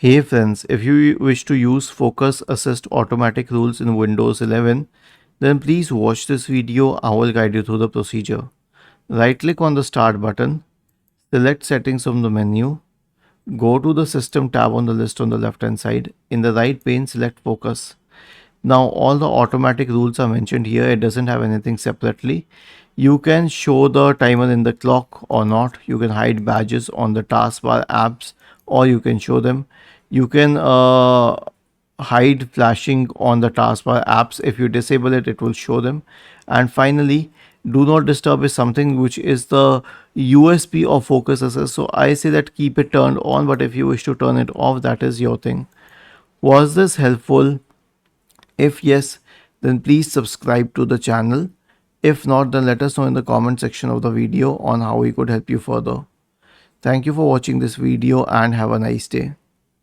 Hey friends, if you wish to use Focus Assist automatic rules in Windows 11, then please watch this video. I will guide you through the procedure. Right click on the Start button, select Settings from the menu, go to the System tab on the list on the left hand side. In the right pane, select Focus. Now all the automatic rules are mentioned here. It doesn't have anything separately. You can show the timer in the clock or not. You can hide badges on the taskbar apps or you can show them. You can hide flashing on the taskbar apps. If you disable it, it will show them. And finally, do not disturb is something which is the USP of Focus Assist. So I say that keep it turned on, but if you wish to turn it off, that is your thing. Was this helpful? If yes, then please subscribe to the channel. If not, then let us know in the comment section of the video on how we could help you further. Thank you for watching this video and have a nice day.